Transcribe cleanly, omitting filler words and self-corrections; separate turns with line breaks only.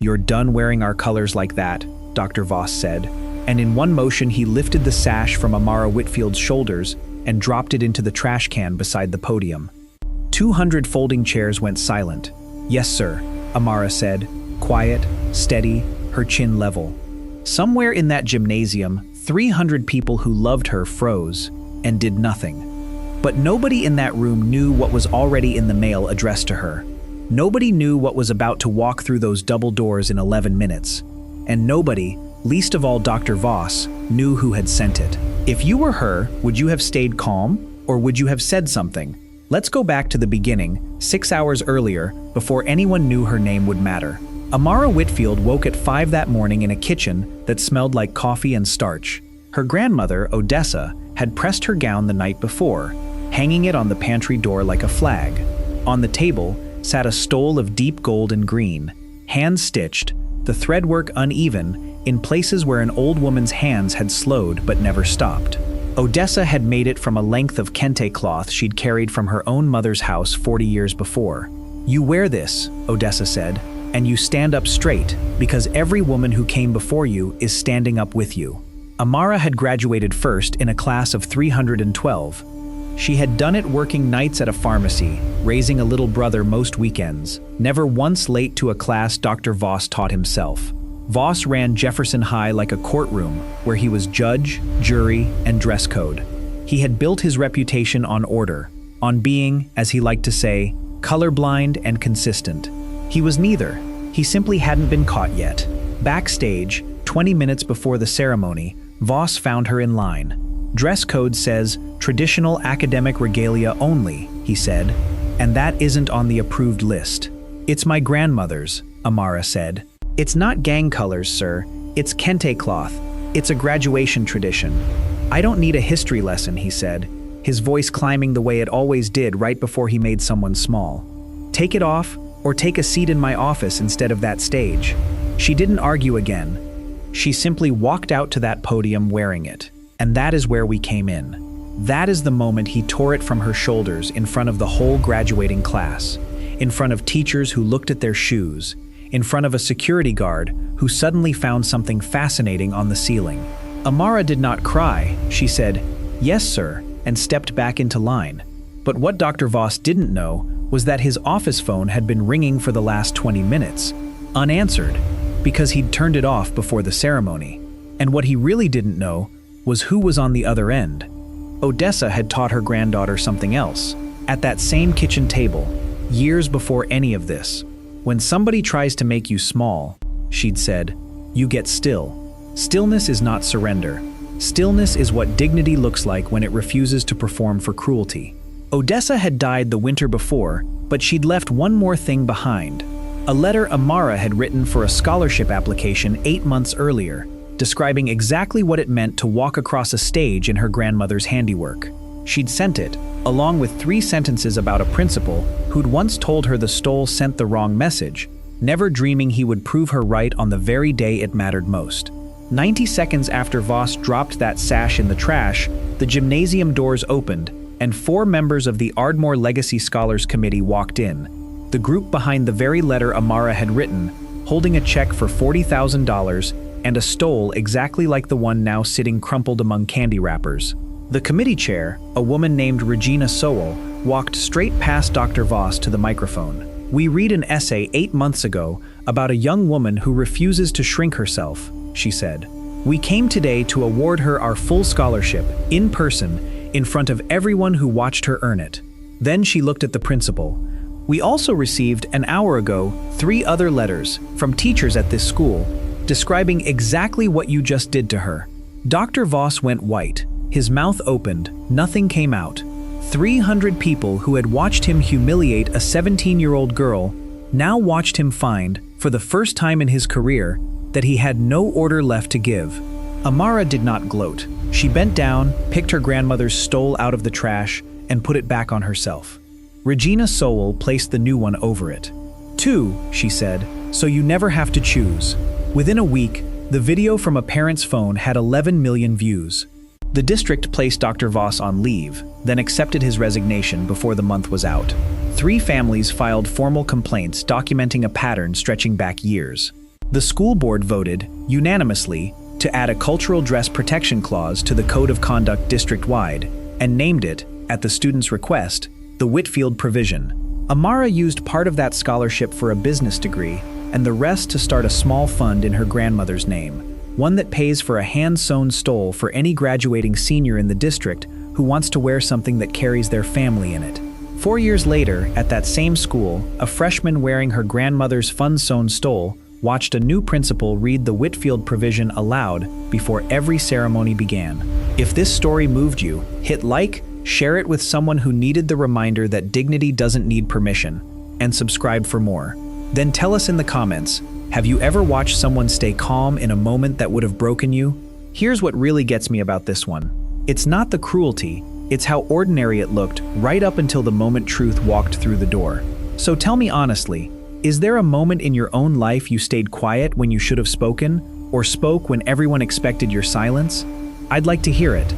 "You're done wearing our colors like that," Dr. Voss said, and in one motion he lifted the sash from Amara Whitfield's shoulders and dropped it into the trash can beside the podium. 200 folding chairs went silent. "Yes, sir," Amara said, quiet, steady, her chin level. Somewhere in that gymnasium, 300 people who loved her froze and did nothing. But nobody in that room knew what was already in the mail addressed to her. Nobody knew what was about to walk through those double doors in 11 minutes. And nobody, least of all Dr. Voss, knew who had sent it. If you were her, would you have stayed calm, or would you have said something? Let's go back to the beginning, 6 hours earlier, before anyone knew her name would matter. Amara Whitfield woke at 5 that morning in a kitchen that smelled like coffee and starch. Her grandmother, Odessa, had pressed her gown the night before, hanging it on the pantry door like a flag. On the table sat a stole of deep gold and green, hand-stitched, the threadwork uneven, in places where an old woman's hands had slowed but never stopped. Odessa had made it from a length of kente cloth she'd carried from her own mother's house 40 years before. "You wear this," Odessa said, "and you stand up straight, because every woman who came before you is standing up with you." Amara had graduated first in a class of 312. She had done it working nights at a pharmacy, raising a little brother most weekends, never once late to a class Dr. Voss taught himself. Voss ran Jefferson High like a courtroom, where he was judge, jury, and dress code. He had built his reputation on order, on being, as he liked to say, colorblind and consistent. He was neither. He simply hadn't been caught yet. Backstage, 20 minutes before the ceremony, Voss found her in line. "Dress code says, traditional academic regalia only," he said, "and that isn't on the approved list." "It's my grandmother's," Amara said. "It's not gang colors, sir. It's kente cloth. It's a graduation tradition." "I don't need a history lesson," he said, his voice climbing the way it always did right before he made someone small. "Take it off, or take a seat in my office instead of that stage." She didn't argue again. She simply walked out to that podium wearing it. And that is where we came in. That is the moment he tore it from her shoulders in front of the whole graduating class, in front of teachers who looked at their shoes, in front of a security guard who suddenly found something fascinating on the ceiling. Amara did not cry. She said, "Yes, sir," and stepped back into line. But what Dr. Voss didn't know was that his office phone had been ringing for the last 20 minutes, unanswered, because he'd turned it off before the ceremony. And what he really didn't know was who was on the other end. Odessa had taught her granddaughter something else, at that same kitchen table, years before any of this. "When somebody tries to make you small," she'd said, "you get still. Stillness is not surrender. Stillness is what dignity looks like when it refuses to perform for cruelty." Odessa had died the winter before, but she'd left one more thing behind. A letter Amara had written for a scholarship application 8 months earlier, describing exactly what it meant to walk across a stage in her grandmother's handiwork. She'd sent it, along with 3 sentences about a principal who'd once told her the stole sent the wrong message, never dreaming he would prove her right on the very day it mattered most. 90 seconds after Voss dropped that sash in the trash, the gymnasium doors opened, and 4 members of the Ardmore Legacy Scholars Committee walked in, the group behind the very letter Amara had written, holding a check for $40,000 and a stole exactly like the one now sitting crumpled among candy wrappers. The committee chair, a woman named Regina Sowell, walked straight past Dr. Voss to the microphone. "We read an essay 8 months ago about a young woman who refuses to shrink herself," she said. "We came today to award her our full scholarship, in person, in front of everyone who watched her earn it." Then she looked at the principal. "We also received, an hour ago, 3 other letters from teachers at this school, describing exactly what you just did to her." Dr. Voss went white. His mouth opened. Nothing came out. 300 people who had watched him humiliate a 17-year-old girl now watched him find, for the first time in his career, that he had no order left to give. Amara did not gloat. She bent down, picked her grandmother's stole out of the trash, and put it back on herself. Regina Sowell placed the new one over it. "2," she said, "so you never have to choose." Within a week, the video from a parent's phone had 11 million views. The district placed Dr. Voss on leave, then accepted his resignation before the month was out. 3 families filed formal complaints documenting a pattern stretching back years. The school board voted, unanimously, to add a cultural dress protection clause to the Code of Conduct district-wide, and named it, at the student's request, the Whitfield Provision. Amara used part of that scholarship for a business degree, and the rest to start a small fund in her grandmother's name, one that pays for a hand-sewn stole for any graduating senior in the district who wants to wear something that carries their family in it. 4 years later, at that same school, a freshman wearing her grandmother's fun-sewn stole watched a new principal read the Whitfield Provision aloud before every ceremony began. If this story moved you, hit like, share it with someone who needed the reminder that dignity doesn't need permission, and subscribe for more. Then tell us in the comments, have you ever watched someone stay calm in a moment that would have broken you? Here's what really gets me about this one. It's not the cruelty, it's how ordinary it looked right up until the moment truth walked through the door. So tell me honestly, is there a moment in your own life you stayed quiet when you should have spoken, or spoke when everyone expected your silence? I'd like to hear it.